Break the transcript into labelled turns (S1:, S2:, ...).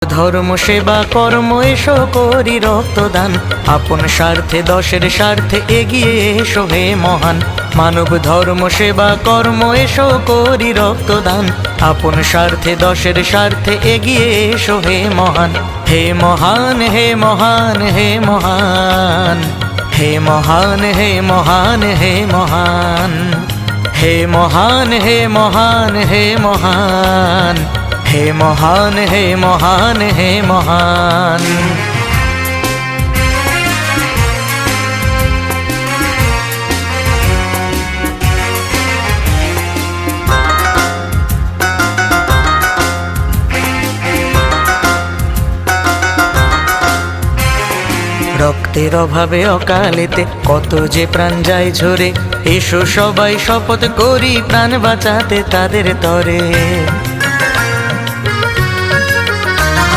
S1: ধর্ম সেবা কর্ম এসো করি রক্তদান, আপন স্বার্থে দশের স্বার্থে এগিয়ে এসো হে মহান। মানব ধর্ম সেবা কর্ম এসো করি রক্তদান, আপন স্বার্থে দশের স্বার্থে এগিয়ে এসো হে মহান। হে মহান হে মহান হে মহান, হে মহান হে মহান হে মহান, হে মহান হে মহান হে মহান, হে মহান হে মহান হে মহান। রক্তের অভাবে অকালেতে কত যে প্রাণ যায় ঝরে, এসো সবাই শপথ করি প্রাণ বাঁচাতে তাদের তরে।